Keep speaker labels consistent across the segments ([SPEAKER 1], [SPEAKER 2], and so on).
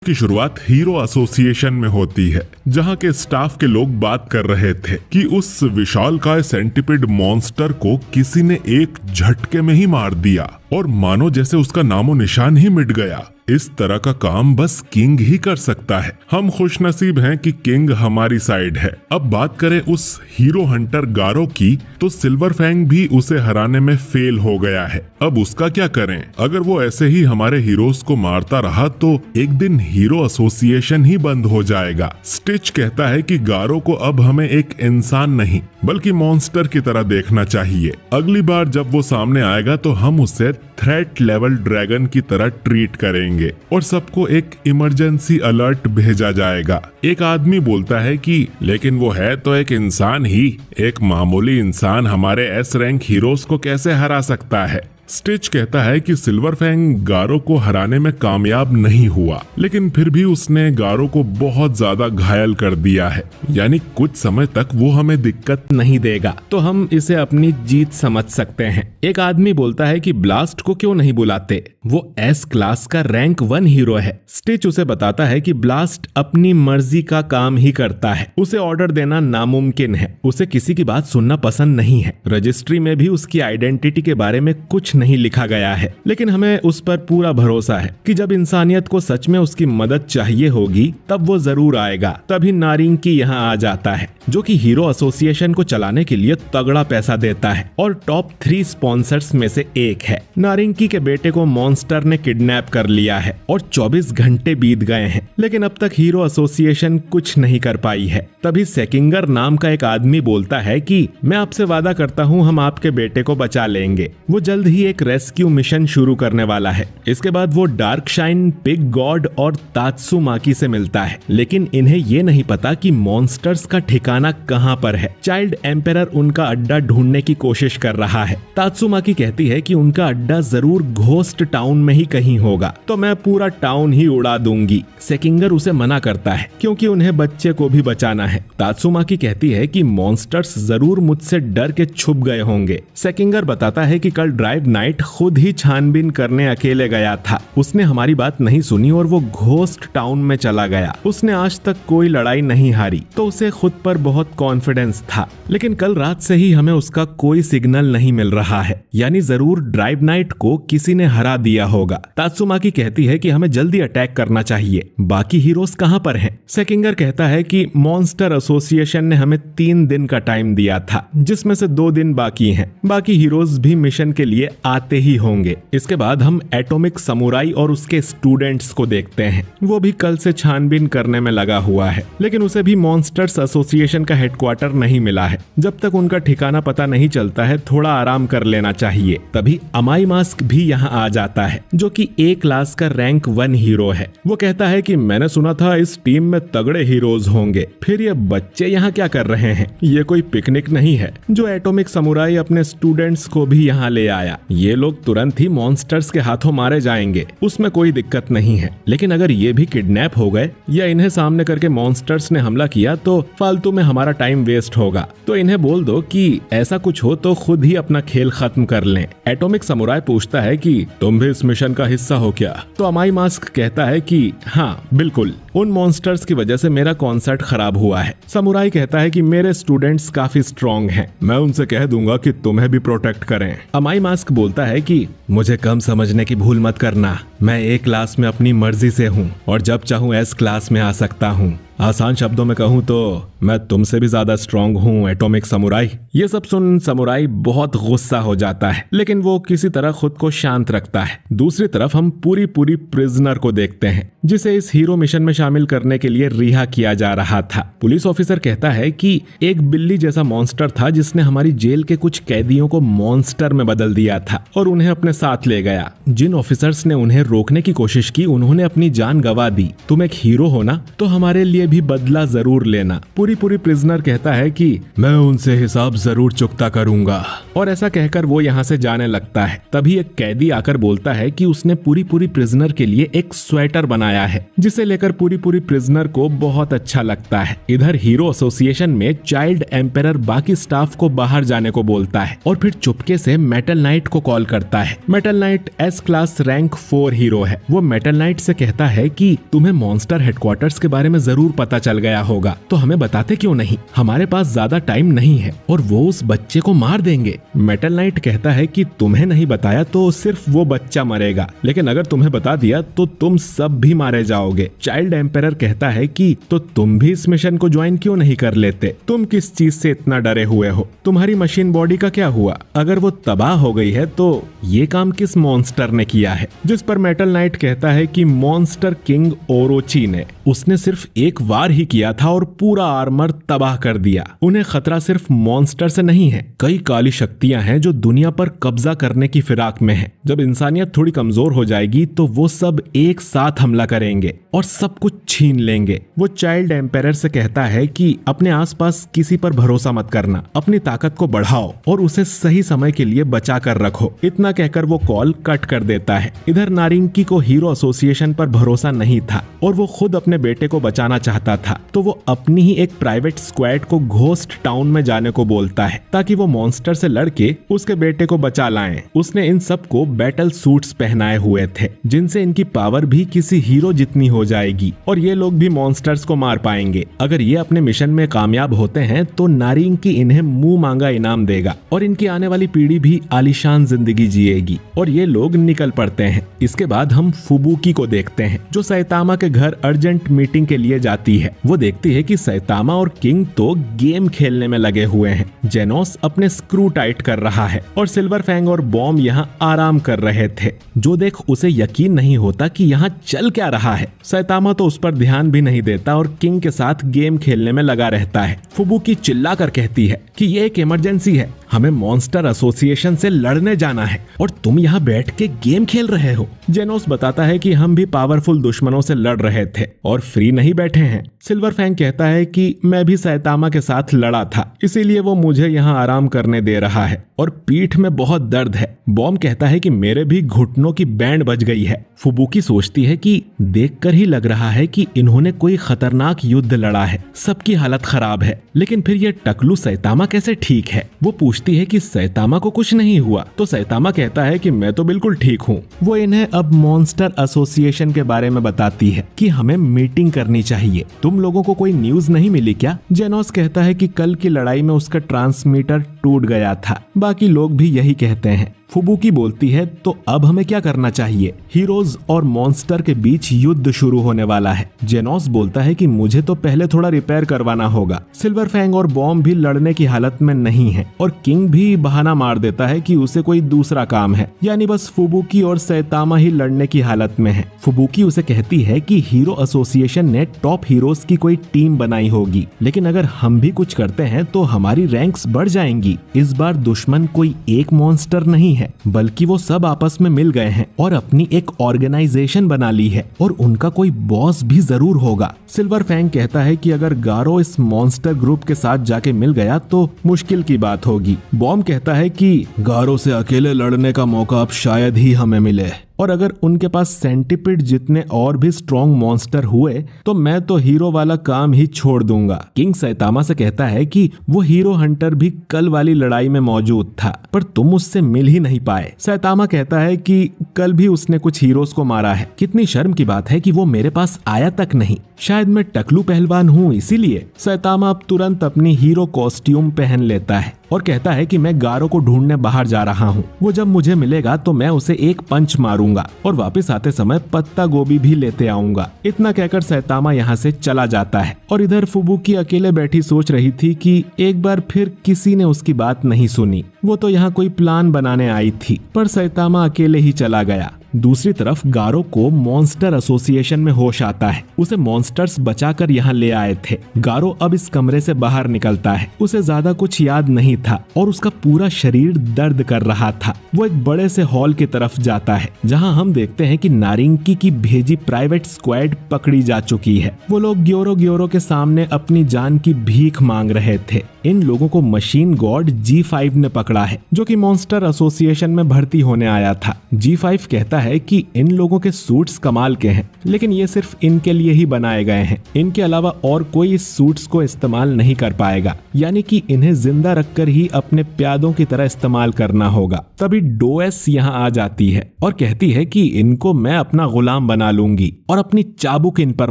[SPEAKER 1] की शुरुआत hero association में होती है, जहां के स्टाफ के लोग बात कर रहे थे कि उस विशालकाय सेंटिपिड मॉन्स्टर को किसी ने एक झटके में ही मार दिया और मानो जैसे उसका नामो निशान ही मिट गया। इस तरह का काम बस किंग ही कर सकता है। हम खुशनसीब हैं कि किंग हमारी साइड है। अब बात करें उस हीरो हंटर गारो की, तो सिल्वर फैंग भी उसे हराने में फेल हो गया है। अब उसका क्या करें? अगर वो ऐसे ही हमारे हीरोज को मारता रहा तो एक दिन हीरो एसोसिएशन ही बंद हो जाएगा। स्टिच कहता है कि गारो को अब हमें एक इंसान नहीं बल्कि मॉन्स्टर की तरह देखना चाहिए। अगली बार जब वो सामने आएगा तो हम उसे थ्रेट लेवल ड्रैगन की तरह ट्रीट करेंगे और सबको एक इमरजेंसी अलर्ट भेजा जाएगा। एक आदमी बोलता है कि लेकिन वो है तो एक इंसान ही, एक मामूली इंसान हमारे एस रैंक हीरोज को कैसे हरा सकता है? स्टिच कहता है कि सिल्वर फैंग गारो को हराने में कामयाब नहीं हुआ, लेकिन फिर भी उसने गारो को बहुत ज्यादा घायल कर दिया है, यानी कुछ समय तक वो हमें दिक्कत नहीं देगा, तो हम इसे अपनी जीत समझ सकते हैं। एक आदमी बोलता है कि ब्लास्ट को क्यों नहीं बुलाते, वो एस क्लास का रैंक 1 हीरो है। स्टिच उसे बताता है कि ब्लास्ट अपनी मर्जी का काम ही करता है, उसे ऑर्डर देना नामुमकिन है, उसे किसी की बात सुनना पसंद नहीं है। रजिस्ट्री में भी उसकी आइडेंटिटी के बारे में कुछ नहीं लिखा गया है, लेकिन हमें उस पर पूरा भरोसा है कि जब इंसानियत को सच में उसकी मदद चाहिए होगी तब वो जरूर आएगा। तभी नारिंकी यहाँ आ जाता है, जो कि हीरो एसोसिएशन को चलाने के लिए तगड़ा पैसा देता है और टॉप 3 स्पॉन्सर्स में से एक है। नारिंकी के बेटे को मॉन्स्टर ने किडनैप कर लिया है और 24 घंटे बीत गए हैं, लेकिन अब तक हीरो एसोसिएशन कुछ नहीं कर पाई है। तभी सेकिंगर नाम का एक आदमी बोलता है कि मैं आपसे वादा करता हूँ हम आपके बेटे को बचा लेंगे। वो जल्द ही एक रेस्क्यू मिशन शुरू करने वाला है। इसके बाद वो डार्क शाइन, पिग गॉड और तात्सुमाकी से मिलता है, लेकिन इन्हें ये नहीं पता कि मॉन्स्टर्स का ठिकाना कहाँ पर है। चाइल्ड एम्पेरर उनका अड्डा ढूंढने की कोशिश कर रहा है। तात्सुमाकी कहती है कि उनका अड्डा जरूर घोस्ट टाउन में ही कहीं होगा, तो मैं पूरा टाउन ही उड़ा दूंगी। सेकिंगर उसे मना करता है क्योंकि उन्हें बच्चे को भी बचाना है। तात्सुमाकी कहती है कि मॉन्स्टर्स जरूर मुझसे डर के छुप गए होंगे। सेकिंगर बताता है कि कल ड्राइव नाइट खुद ही छानबीन करने अकेले गया था। उसने हमारी बात नहीं सुनी और वो घोस्ट टाउन में चला गया। उसने आज तक कोई लड़ाई नहीं हारी, तो उसे खुद पर बहुत कॉन्फिडेंस था, लेकिन कल रात से ही हमें उसका कोई सिग्नल नहीं मिल रहा है, यानी जरूर ड्राइव नाइट को किसी ने हरा दिया होगा। तात्सुमाकी कहती है कि हमें जल्दी अटैक करना चाहिए। बाकी हीरोज कहां पर हैं? सेकिंगर कहता है कि मॉन्स्टर एसोसिएशन ने हमें 3 दिन का टाइम दिया था, जिसमें से 2 दिन बाकी हैं। बाकी हीरोज भी मिशन के लिए आते ही होंगे। इसके बाद हम एटॉमिक समुराई और उसके स्टूडेंट्स को देखते हैं। वो भी कल से छानबीन करने में लगा हुआ है, लेकिन उसे भी मॉन्स्टर्स एसोसिएशन का हेडक्वार्टर नहीं मिला है। जब तक उनका ठिकाना पता नहीं चलता है, थोड़ा आराम कर लेना चाहिए। तभी अमाई मास्क भी यहाँ आ जाता है, जो कि ए क्लास का रैंक 1 हीरो है। वो कहता है कि मैंने सुना था इस टीम में तगड़े हीरोज होंगे, फिर ये बच्चे यहाँ क्या कर रहे हैं? ये कोई पिकनिक नहीं है जो एटॉमिक समुराई अपने स्टूडेंट्स को भी यहाँ ले आया। ये लोग तुरंत ही मॉन्स्टर्स के हाथों मारे जाएंगे, उसमें कोई दिक्कत नहीं है, लेकिन अगर ये भी किडनैप हो गए या इन्हें सामने करके मॉन्स्टर्स ने हमला किया तो फालतू में हमारा टाइम वेस्ट होगा। तो इन्हें बोल दो कि ऐसा कुछ हो तो खुद ही अपना खेल खत्म कर लें। एटॉमिक समुराई पूछता है कि तुम भी इस मिशन का हिस्सा हो क्या? तो अमाई मास्क कहता है कि हाँ बिल्कुल, उन मॉन्स्टर्स की वजह से मेरा कॉन्सर्ट खराब हुआ है। समुराई कहता है कि मेरे स्टूडेंट्स काफी स्ट्रॉन्ग हैं, मैं उनसे कह दूंगा कि तुम्हें भी प्रोटेक्ट करें। अमाई मास्क बोलता है कि मुझे कम समझने की भूल मत करना, मैं ए क्लास में अपनी मर्जी से हूँ और जब चाहूँ एस क्लास में आ सकता हूँ। आसान शब्दों में कहूँ तो मैं तुमसे भी ज्यादा स्ट्रॉन्ग हूँ एटॉमिक समुराई। ये सब सुन समुराई बहुत गुस्सा हो जाता है, लेकिन वो किसी तरह खुद को शांत रखता है। दूसरी तरफ हम पूरी प्रिजनर को देखते हैं, जिसे इस हीरो मिशन में शामिल करने के लिए रिहा किया जा रहा था। पुलिस ऑफिसर कहता है कि एक बिल्ली जैसा मॉन्स्टर था जिसने हमारी जेल के कुछ कैदियों को मॉन्स्टर में बदल दिया था और उन्हें अपने साथ ले गया। जिन ऑफिसर्स ने उन्हें रोकने की कोशिश की उन्होंने अपनी जान गंवा दी। तुम एक हीरो हो ना, तो हमारे लिए भी बदला जरूर लेना। पूरी
[SPEAKER 2] पूरी प्रिजनर कहता है कि मैं उनसे हिसाब जरूर चुकता करूंगा, और ऐसा कहकर वो यहाँ से जाने लगता है। तभी एक कैदी आकर बोलता है कि उसने पूरी प्रिजनर के लिए एक स्वेटर बनाया है, जिसे लेकर पूरी प्रिजनर को बहुत अच्छा लगता है। इधर हीरो एसोसिएशन में चाइल्ड एम्पेरर बाकी स्टाफ को बाहर जाने को बोलता है और फिर चुपके से मेटल नाइट को कॉल करता है। Metal night S class rank 4 hero है। वो मेटल नाइट से कहता है कि तुम्हें मॉन्स्टर हेडक्वार्टर्स के बारे में जरूर पता चल गया होगा, तो हमें बताते क्यों नहीं? हमारे पास ज्यादा टाइम नहीं है और वो उस बच्चे को मार देंगे। मेटल नाइट कहता है कि तुम्हें नहीं बताया तो सिर्फ वो बच्चा मरेगा, लेकिन अगर तुम्हें बता दिया तो तुम सब भी मारे जाओगे। चाइल्ड एम्पेरर कहता है कि तो तुम भी इस मिशन को ज्वाइन क्यों नहीं कर लेते? तुम किस चीज से इतना डरे हुए हो? तुम्हारी मशीन बॉडी का क्या हुआ? अगर वो तबाह हो गई है तो ये काम किस मॉन्स्टर ने किया है? जिस पर मेटल नाइट कहता है कि मॉन्स्टर किंग ओरोची ने। उसने सिर्फ एक बार ही किया था और पूरा आर्मर तबाह कर दिया। उन्हें खतरा सिर्फ मॉन्स्टर से नहीं है, कई काली शक्तियां हैं जो दुनिया पर कब्जा करने की फिराक में हैं। जब इंसानियत थोड़ी कमजोर हो जाएगी तो वो सब एक साथ हमला करेंगे और सब कुछ छीन लेंगे। वो चाइल्ड एम्पेरर से कहता है कि अपने आसपास किसी पर भरोसा मत करना, अपनी ताकत को बढ़ाओ और उसे सही समय के लिए बचा कर रखो। इतना कहकर वो कॉल कट कर देता है। इधर नारिंकी को हीरो एसोसिएशन पर भरोसा नहीं था और वो खुद अपने बेटे को बचाना चाहता था, तो वो अपनी ही एक प्राइवेट स्क्वाड को घोस्ट टाउन में जाने को बोलता है ताकि वो मॉन्स्टर से लड़के उसके बेटे को बचा लाएं। उसने इन सबको बैटल सूट्स पहनाए हुए थे, जिनसे इनकी पावर भी किसी हीरो जितनी हो जाएगी और ये लोग भी मॉन्स्टर्स को मार पाएंगे। अगर ये अपने मिशन में कामयाब होते हैं तो नारिंकी इन्हें मुंह मांगा इनाम देगा और इनकी आने वाली पीढ़ी भी आलीशान जिंदगी जिएगी। और ये लोग निकल पड़ते हैं। इसके बाद हम फुबुकी को देखते हैं, जो सैतामा के घर अर्जेंट मीटिंग के लिए जाती है। वो देखती है कि सैतामा और किंग तो गेम खेलने में लगे हुए हैं। जेनोस अपने स्क्रू टाइट कर रहा है और सिल्वर फैंग और बॉम्ब यहाँ आराम कर रहे थे, जो देख उसे यकीन नहीं होता कि यहाँ चल क्या रहा है। सैतामा तो उस पर ध्यान भी नहीं देता और किंग के साथ गेम खेलने में लगा रहता है। फुबुकी चिल्ला कर कहती है कि ये एक इमरजेंसी है, हमें मॉन्स्टर एसोसिएशन से लड़ने जाना है और तुम यहाँ बैठ के गेम खेल रहे हो। जेनोस बताता है कि हम भी पावरफुल दुश्मनों से लड़ रहे थे और फ्री नहीं बैठे हैं। सिल्वर फैंग कहता है कि मैं भी सैतामा के साथ लड़ा था, इसीलिए वो मुझे यहाँ आराम करने दे रहा है और पीठ में बहुत दर्द है। बॉम्ब कहता है कि मेरे भी घुटनों की बैंड बज गई है। फुबुकी सोचती है कि देखकर ही लग रहा है कि इन्होंने कोई खतरनाक युद्ध लड़ा है, सबकी हालत खराब है। लेकिन फिर ये टकलू सैतामा कैसे ठीक है? वो पूछती है कि सैतामा को कुछ नहीं हुआ, तो सैतामा कहता है कि मैं तो बिल्कुल ठीक हूँ। वो इन्हें अब मॉन्स्टर एसोसिएशन के बारे में बताती है कि हमें मीटिंग करनी चाहिए। तुम लोगों को कोई न्यूज नहीं मिली क्या? जेनोस कहता है कि कल की लड़ाई में उसका ट्रांसमीटर टूट गया था। बाकी लोग भी यही कहते हैं। फुबुकी बोलती है तो अब हमें क्या करना चाहिए? हीरोज और मॉन्स्टर के बीच युद्ध शुरू होने वाला है। जेनोस बोलता है कि मुझे तो पहले थोड़ा रिपेयर करवाना होगा। सिल्वर फैंग और बॉम्ब भी लड़ने की हालत में नहीं है और किंग भी बहाना मार देता है कि उसे कोई दूसरा काम है, यानी बस फुबुकी और सैतामा ही लड़ने की हालत में है। फुबुकी उसे कहती है कि हीरो एसोसिएशन ने टॉप हीरोज की कोई टीम बनाई होगी, लेकिन अगर हम भी कुछ करते हैं तो हमारी रैंक्स बढ़ जाएंगी। इस बार दुश्मन कोई एक मॉन्स्टर नहीं है, बल्कि वो सब आपस में मिल गए हैं और अपनी एक ऑर्गेनाइजेशन बना ली है और उनका कोई बॉस भी जरूर होगा। सिल्वर फैंग कहता है कि अगर गारो इस मॉन्स्टर ग्रुप के साथ जाके मिल गया तो मुश्किल की बात होगी। बॉम्ब कहता है कि गारो से अकेले लड़ने का मौका अब शायद ही हमें मिले, और अगर उनके पास सेंटिपिड जितने और भी स्ट्रॉन्ग मॉन्स्टर हुए तो मैं तो हीरो वाला काम ही छोड़ दूंगा। किंग सैतामा से कहता है कि वो हीरो हंटर भी कल वाली लड़ाई में मौजूद था, पर तुम उससे मिल ही नहीं पाए। सैतामा कहता है कि कल भी उसने कुछ हीरोज को मारा है। कितनी शर्म की बात है कि वो मेरे पास आया तक नहीं। शायद मैं टकलू पहलवान हूँ इसीलिए। सैतामा अब तुरंत अपनी हीरो कॉस्ट्यूम पहन लेता है और कहता है कि मैं गारो को ढूंढने बाहर जा रहा हूँ। वो जब मुझे मिलेगा तो मैं उसे एक पंच मारूंगा और वापस आते समय पत्ता गोभी भी लेते आऊंगा। इतना कहकर सैतामा यहाँ से चला जाता है और इधर फुबुकी अकेले बैठी सोच रही थी कि एक बार फिर किसी ने उसकी बात नहीं सुनी। वो तो यहाँ कोई प्लान बनाने आई थी, पर सैतामा अकेले ही चला गया। दूसरी तरफ गारो को मॉन्स्टर एसोसिएशन में होश आता है। उसे मॉन्स्टर्स बचाकर यहाँ ले आए थे। गारो अब इस कमरे से बाहर निकलता है। उसे ज्यादा कुछ याद नहीं था और उसका पूरा शरीर दर्द कर रहा था। वो एक बड़े से हॉल की तरफ जाता है जहाँ हम देखते हैं कि नारिंकी की भेजी प्राइवेट स्क्वाड पकड़ी जा चुकी है। वो लोग ग्योरो के सामने अपनी जान की भीख मांग रहे थे। इन लोगों को मशीन गॉड G5 ने पकड़ा है, जो कि मॉन्स्टर एसोसिएशन में भर्ती होने आया था। G5 कहता है कि इन लोगों के सूट्स कमाल के हैं, लेकिन ये सिर्फ इनके लिए ही बनाए गए हैं। इनके अलावा और कोई इस सूट्स को इस्तेमाल नहीं कर पाएगा, यानी कि इन्हें जिंदा रखकर ही अपने प्यादों की तरह इस्तेमाल करना होगा। तभी डोएस यहाँ आ जाती है और कहती है कि इनको मैं अपना गुलाम बना लूंगी, और अपनी चाबुक इन पर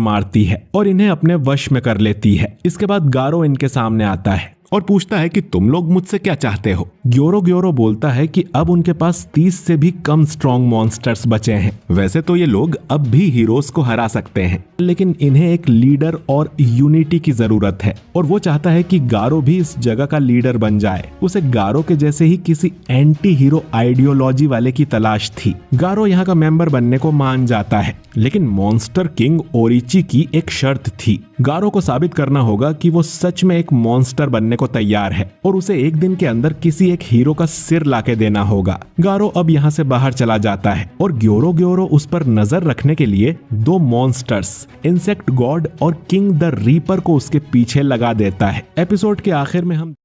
[SPEAKER 2] मारती है और इन्हें अपने वश में कर लेती है। इसके बाद गारो इनके सामने आता है और पूछता है कि तुम लोग मुझसे क्या चाहते हो। ग्योरो बोलता है कि अब उनके पास 30 से भी कम स्ट्रॉन्ग मॉन्स्टर्स बचे हैं। वैसे तो ये लोग अब भी हीरोज को हरा सकते हैं, लेकिन इन्हें एक लीडर और यूनिटी की जरूरत है, और वो चाहता है कि गारो भी इस जगह का लीडर बन जाए। उसे गारो के जैसे ही किसी एंटी हीरो आइडियोलॉजी वाले की तलाश थी। गारो यहाँ का मेंबर बनने को मान जाता है, लेकिन मॉन्स्टर किंग ओरिची की एक शर्त थी। गारो को साबित करना होगा कि वो सच में एक मॉन्स्टर बनने को तैयार है, और उसे एक दिन के अंदर किसी एक हीरो का सिर लाके देना होगा। गारो अब यहाँ से बाहर चला जाता है और ग्योरो उस पर नजर रखने के लिए 2 मॉन्स्टर्स, इंसेक्ट गॉड और किंग द रीपर को उसके पीछे लगा देता है। एपिसोड के आखिर में हम